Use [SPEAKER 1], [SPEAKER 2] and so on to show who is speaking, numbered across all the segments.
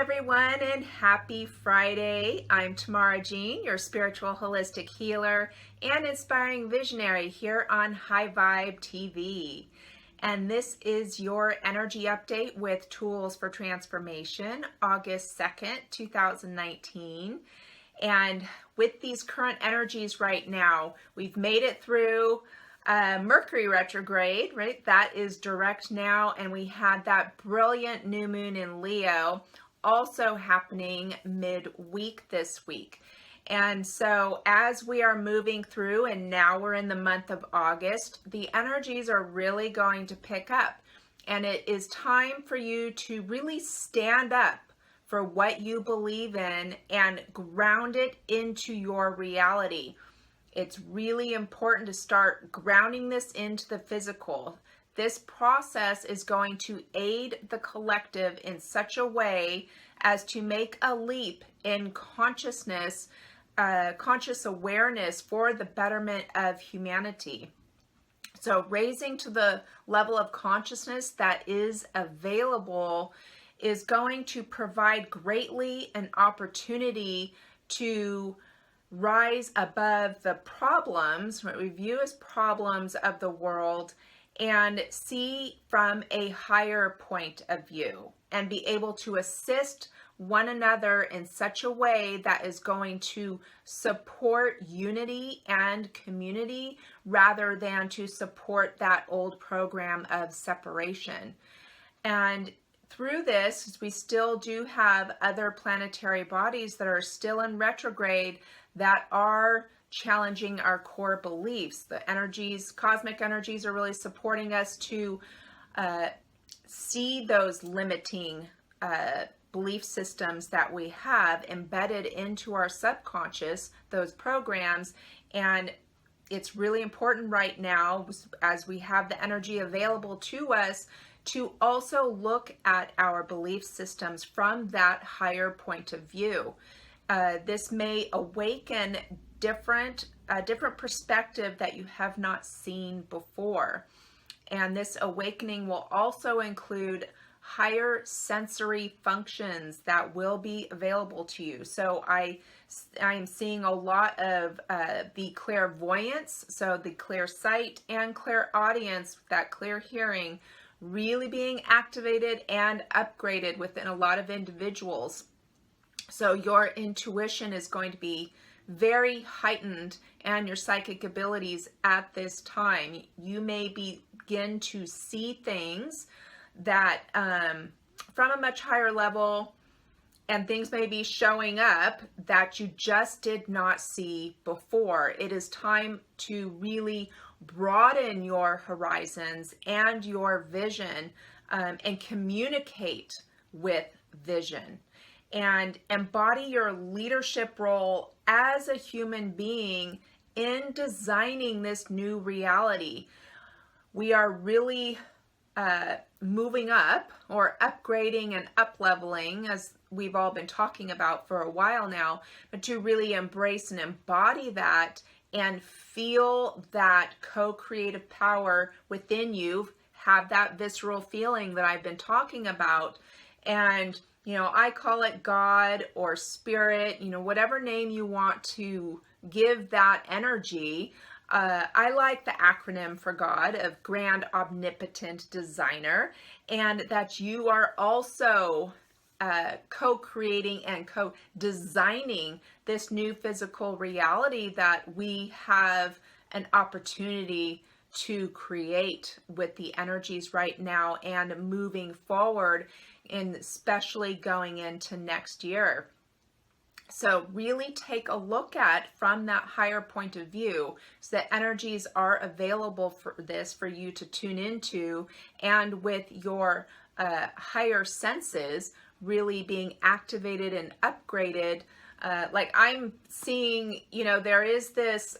[SPEAKER 1] everyone, and happy Friday. I'm Tamara Jean, your spiritual holistic healer and inspiring visionary here on High Vibe TV. And this is your energy update with Tools for Transformation, August 2nd, 2019. And with these current energies right now, we've made it through Mercury retrograde, right? That is direct now, and we had that brilliant new moon in Leo also happening midweek this week. And so as we are moving through, and now we're in the month of August, the energies are really going to pick up, and it is time for you to really stand up for what you believe in and ground it into your reality. It's really important to start grounding this into the physical. This process is going to aid the collective in such a way as to make a leap in consciousness, conscious awareness for the betterment of humanity. So raising to the level of consciousness that is available is going to provide greatly an opportunity to rise above the problems, what we view as problems of the world, and see from a higher point of view and be able to assist one another in such a way that is going to support unity and community rather than to support that old program of separation. And through this, we still do have other planetary bodies that are still in retrograde that are challenging our core beliefs. The energies, cosmic energies, are really supporting us to see those limiting belief systems that we have embedded into our subconscious, those programs. And it's really important right now, as we have the energy available to us, to also look at our belief systems from that higher point of view. This may awaken a different perspective that you have not seen before. And this awakening will also include higher sensory functions that will be available to you. So I am seeing a lot of the clairvoyance, so the clear sight and clairaudience, that clear hearing, really being activated and upgraded within a lot of individuals. So your intuition is going to be very heightened, and your psychic abilities at this time. You may begin to see things that from a much higher level, and things may be showing up that you just did not see before. It is time to really broaden your horizons and your vision, and communicate with vision, and embody your leadership role as a human being in designing this new reality. We are really moving up, or upgrading and up-leveling, as we've all been talking about for a while now, but to really embrace and embody that and feel that co-creative power within you, have that visceral feeling that I've been talking about. And I call it God or Spirit, whatever name you want to give that energy. I like the acronym for God of Grand Omnipotent Designer, and that you are also co-creating and co-designing this new physical reality that we have an opportunity to create with the energies right now and moving forward, and especially going into next year. So really take a look at from that higher point of view, so that energies are available for this for you to tune into, and with your higher senses really being activated and upgraded. Like I'm seeing, there is this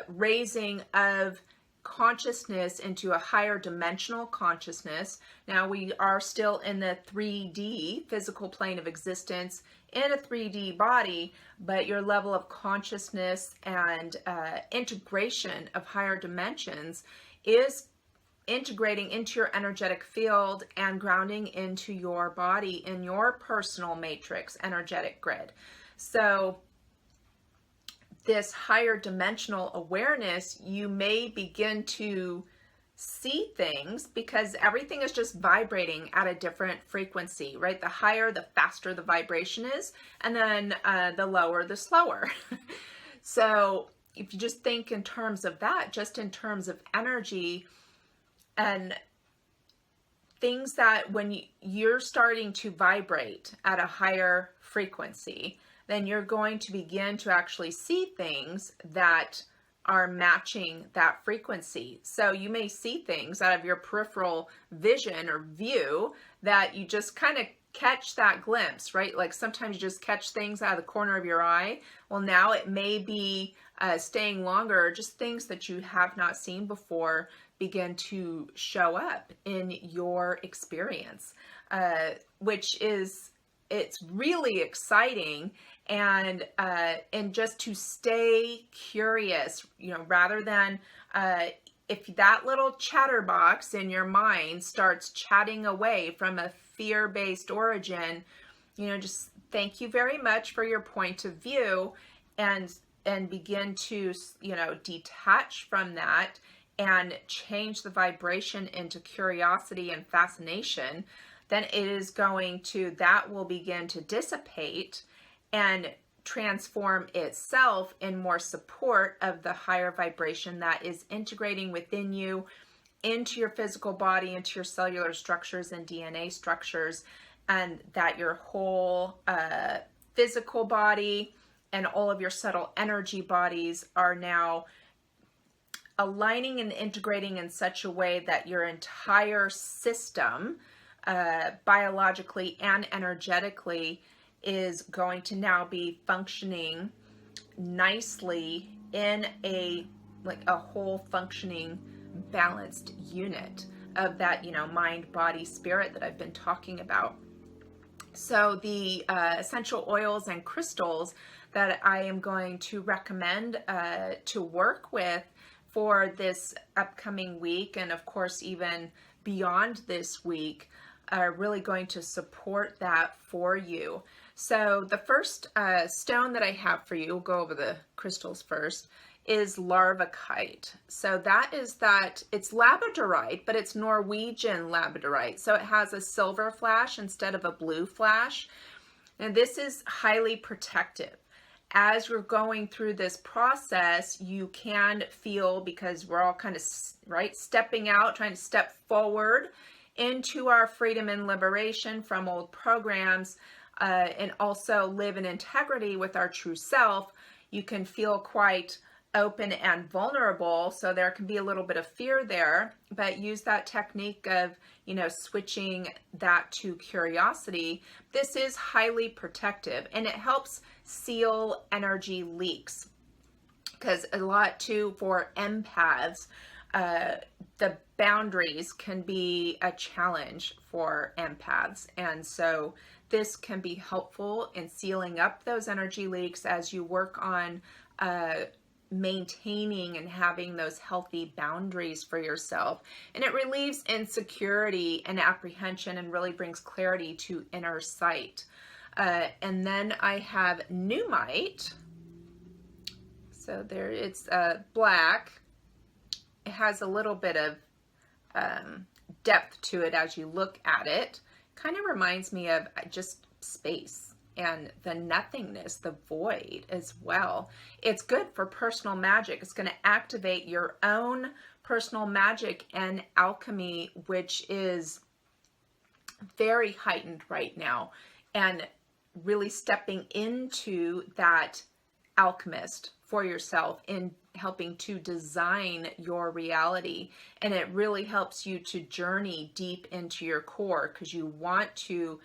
[SPEAKER 1] raising of consciousness into a higher dimensional consciousness. Now we are still in the 3D physical plane of existence in a 3D body, but your level of consciousness and integration of higher dimensions is integrating into your energetic field and grounding into your body in your personal matrix energetic grid. So this higher dimensional awareness, you may begin to see things because everything is just vibrating at a different frequency, right? The higher, the faster the vibration is, and then the lower, the slower. So if you just think in terms of that, just in terms of energy and things that when you're starting to vibrate at a higher frequency, then you're going to begin to actually see things that are matching that frequency. So you may see things out of your peripheral vision or view that you just kind of catch that glimpse, right? Like sometimes you just catch things out of the corner of your eye. Well, now it may be staying longer, just things that you have not seen before begin to show up in your experience, which is, it's really exciting. And just to stay curious, you know, rather than if that little chatterbox in your mind starts chatting away from a fear-based origin, you know, just thank you very much for your point of view, and begin to, you know, detach from that and change the vibration into curiosity and fascination. Then it is going to, that will begin to dissipate and transform itself in more support of the higher vibration that is integrating within you into your physical body, into your cellular structures and DNA structures, and that your whole physical body and all of your subtle energy bodies are now aligning and integrating in such a way that your entire system, biologically and energetically, is going to now be functioning nicely in a whole functioning balanced unit of that, you know, mind, body, spirit that I've been talking about. So the essential oils and crystals that I am going to recommend to work with for this upcoming week, and of course even beyond this week, are really going to support that for you. So the first stone that I have for you, we'll go over the crystals first, is Larvikite. So that is that, it's labradorite, but it's Norwegian labradorite. So it has a silver flash instead of a blue flash. And this is highly protective. As you're going through this process, you can feel, because we're all kind of, right, stepping out, trying to step forward into our freedom and liberation from old programs, and also live in integrity with our true self. You can feel quite open and vulnerable, so there can be a little bit of fear there, but use that technique of, you know, switching that to curiosity. This is highly protective, and it helps seal energy leaks, because a lot too for empaths, the boundaries can be a challenge for empaths, and so this can be helpful in sealing up those energy leaks as you work on maintaining and having those healthy boundaries for yourself. And it relieves insecurity and apprehension and really brings clarity to inner sight. And then I have Numite. So there, it's black. It has a little bit of depth to it as you look at it. Kind of reminds me of just space and the nothingness, the void as well. It's good for personal magic. It's going to activate your own personal magic and alchemy, which is very heightened right now, and really stepping into that alchemist for yourself in helping to design your reality. And it really helps you to journey deep into your core, because you want to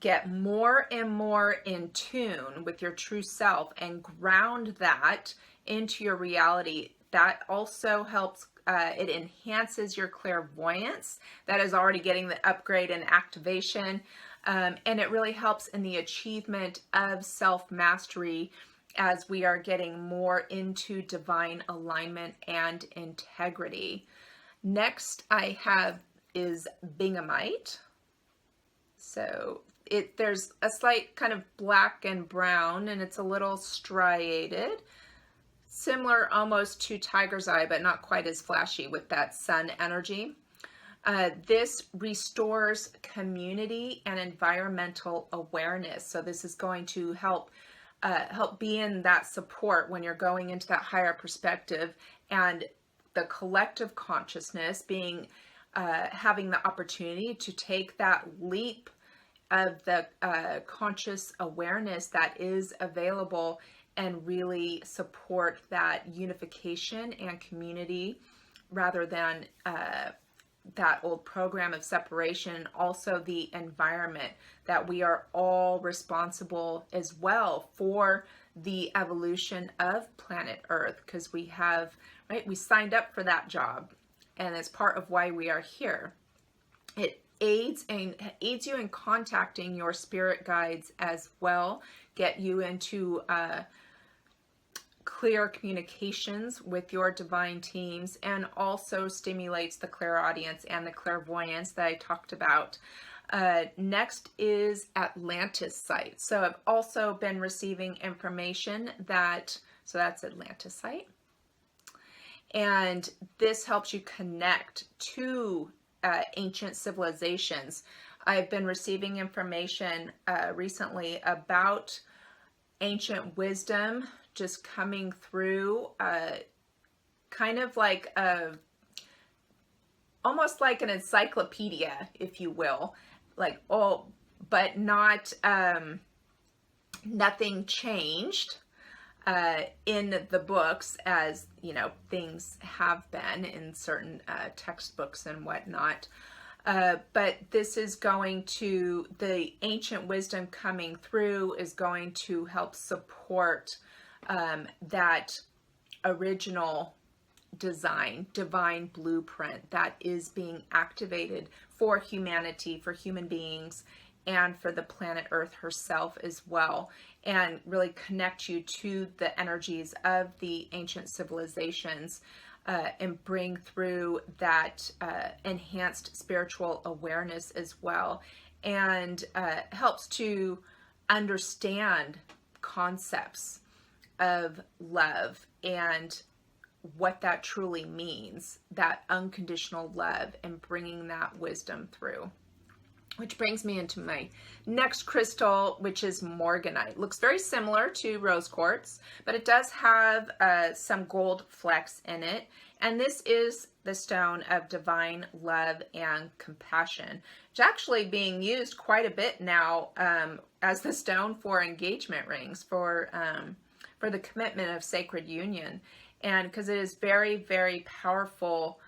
[SPEAKER 1] get more and more in tune with your true self and ground that into your reality. That also helps, it enhances your clairvoyance. That is already getting the upgrade and activation. And it really helps in the achievement of self-mastery as we are getting more into divine alignment and integrity. Next I have is Bingamite. So there's a slight kind of black and brown, and it's a little striated. Similar almost to Tiger's Eye, but not quite as flashy with that sun energy. This restores community and environmental awareness. So this is going to help be in that support when you're going into that higher perspective, and the collective consciousness being having the opportunity to take that leap of the conscious awareness that is available and really support that unification and community rather than that old program of separation. Also the environment, that we are all responsible as well for the evolution of planet Earth, because we have, right, we signed up for that job, and it's part of why we are here. It aids you in contacting your spirit guides as well, get you into clear communications with your divine teams, and also stimulates the clairaudience and the clairvoyance that I talked about. Next is Atlantis site. So I've also been receiving information so that's Atlantis site. And this helps you connect to ancient civilizations. I've been receiving information recently about ancient wisdom just coming through, kind of like almost like an encyclopedia, if you will, like but not nothing changed in the books, as you know, things have been in certain textbooks and whatnot. But this is going to, the ancient wisdom coming through is going to help support that original design, divine blueprint that is being activated for humanity, for human beings, and for the planet Earth herself as well, and really connect you to the energies of the ancient civilizations, and bring through that enhanced spiritual awareness as well, and helps to understand concepts of love and what that truly means, that unconditional love, and bringing that wisdom through. Which brings me into my next crystal, which is Morganite. Looks very similar to rose quartz, but it does have some gold flecks in it. And this is the stone of divine love and compassion. It's actually being used quite a bit now as the stone for engagement rings, for the commitment of sacred union. And because it is very, very powerful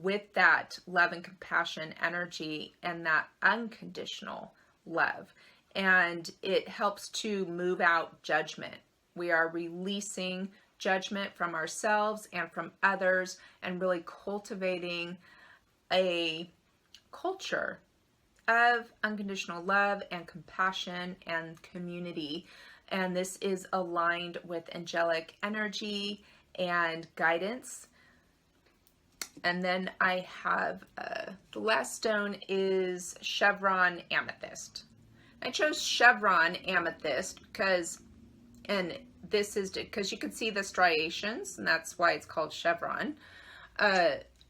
[SPEAKER 1] with that love and compassion energy and that unconditional love. And it helps to move out judgment. We are releasing judgment from ourselves and from others, and really cultivating a culture of unconditional love and compassion and community. And this is aligned with angelic energy and guidance. And then I have the last stone is Chevron Amethyst. I chose Chevron Amethyst because, and this is because you can see the striations, and that's why it's called Chevron,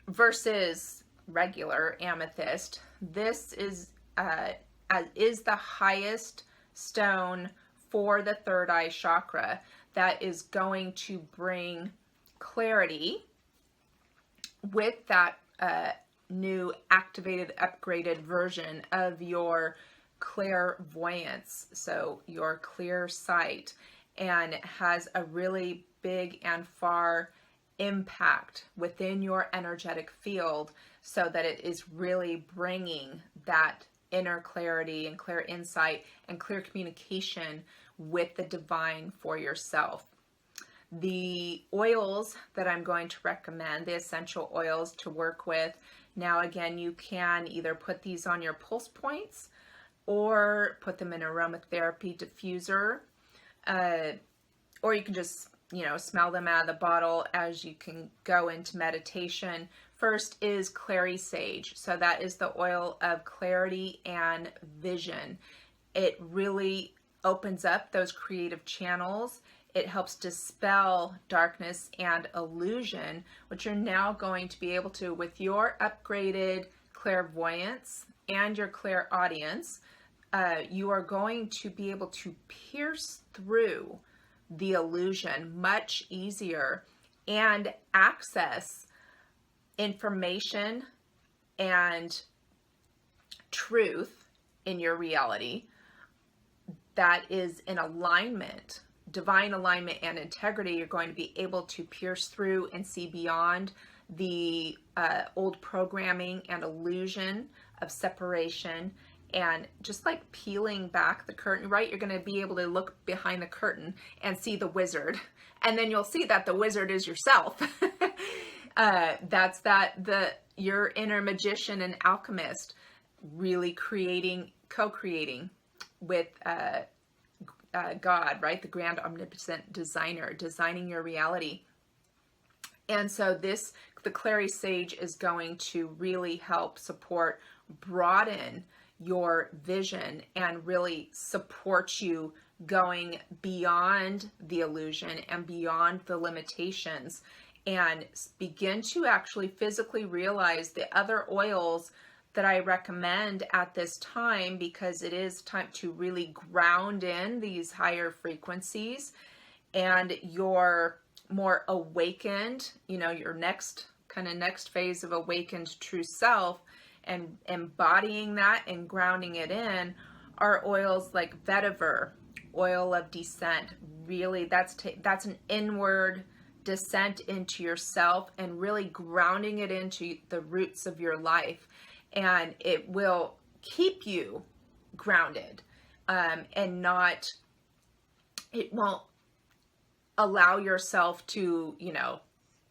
[SPEAKER 1] versus regular amethyst. This is the highest stone for the third eye chakra that is going to bring clarity with that new activated, upgraded version of your clairvoyance, so your clear sight, and it has a really big and far impact within your energetic field, so that it is really bringing that inner clarity and clear insight and clear communication with the divine for yourself. The oils that I'm going to recommend, the essential oils to work with, now again, you can either put these on your pulse points or put them in an aromatherapy diffuser, or you can just, you know, smell them out of the bottle as you can go into meditation First is Clary Sage. So that is the oil of clarity and vision. It really opens up those creative channels. It helps dispel darkness and illusion, which you're now going to be able to, with your upgraded clairvoyance and your clairaudience, you are going to be able to pierce through the illusion much easier and access information and truth in your reality that is in alignment, divine alignment and integrity. You're going to be able to pierce through and see beyond the old programming and illusion of separation, and just like peeling back the curtain, right? You're going to be able to look behind the curtain and see the wizard, and then you'll see that the wizard is yourself. That's your inner magician and alchemist, really co-creating with God, right? The grand omnipotent designer, designing your reality. And so the Clary Sage is going to really help support, broaden your vision and really support you going beyond the illusion and beyond the limitations, and begin to actually physically realize the other oils that I recommend at this time, because it is time to really ground in these higher frequencies and your more awakened, your next phase of awakened true self, and embodying that and grounding it in are oils like vetiver, oil of descent. Really, that's an inward descent into yourself and really grounding it into the roots of your life. And it will keep you grounded, and it won't allow yourself to,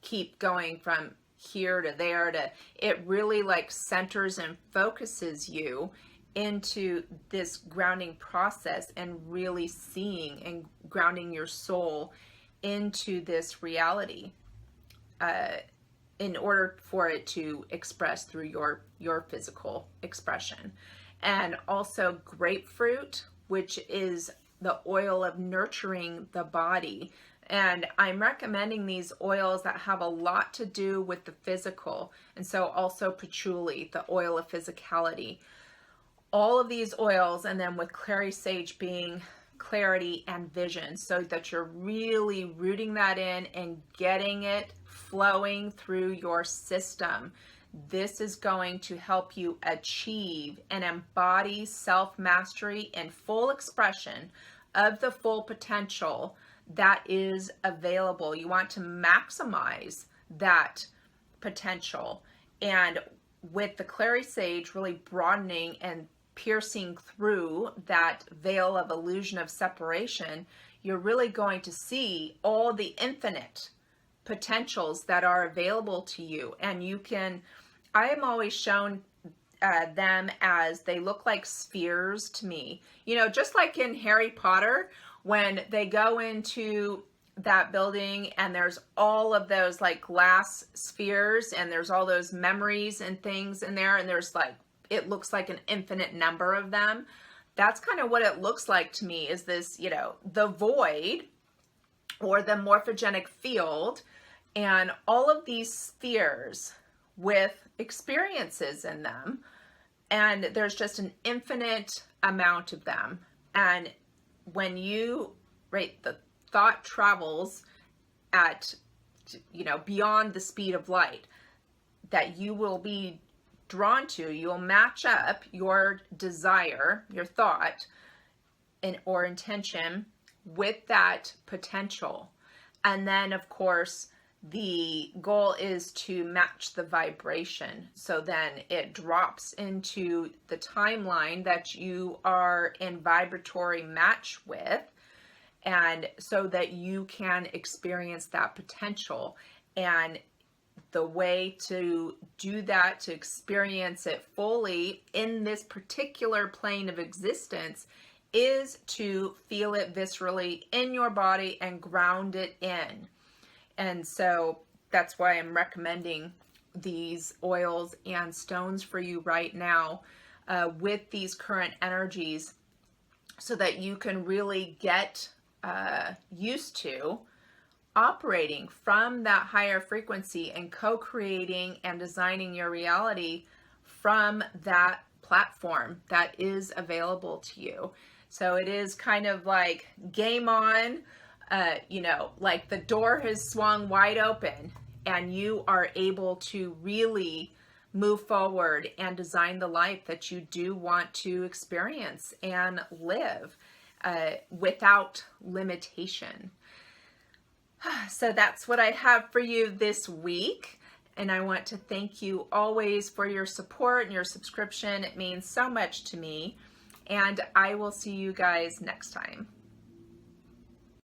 [SPEAKER 1] keep going from here to there it really like centers and focuses you into this grounding process and really seeing and grounding your soul into this reality, in order for it to express through your physical expression. And also grapefruit, which is the oil of nurturing the body. And I'm recommending these oils that have a lot to do with the physical. And so also patchouli, the oil of physicality. All of these oils, and then with Clary Sage being clarity and vision, so that you're really rooting that in and getting it flowing through your system. This is going to help you achieve and embody self-mastery and full expression of the full potential that is available. You want to maximize that potential. And with the Clary Sage really broadening and piercing through that veil of illusion of separation, you're really going to see all the infinite potentials that are available to you. And I am always shown them as, they look like spheres to me. Just like in Harry Potter, when they go into that building and there's all of those like glass spheres and there's all those memories and things in there, and there's like, it looks like an infinite number of them. That's kind of what it looks like to me, is this, the void or the morphogenic field, and all of these spheres with experiences in them. And there's just an infinite amount of them. And when the thought travels at, beyond the speed of light, that you will be drawn to, you'll match up your desire, your thought, or intention with that potential. And then, of course, the goal is to match the vibration. So then it drops into the timeline that you are in vibratory match with, and so that you can experience that potential. And the way to do that, to experience it fully in this particular plane of existence, is to feel it viscerally in your body and ground it in. And so that's why I'm recommending these oils and stones for you right now with these current energies, so that you can really get used to operating from that higher frequency and co-creating and designing your reality from that platform that is available to you. So it is kind of like game on, you know, like the door has swung wide open and you are able to really move forward and design the life that you do want to experience and live without limitation. So that's what I have for you this week. And I want to thank you always for your support and your subscription. It means so much to me. And I will see you guys next time.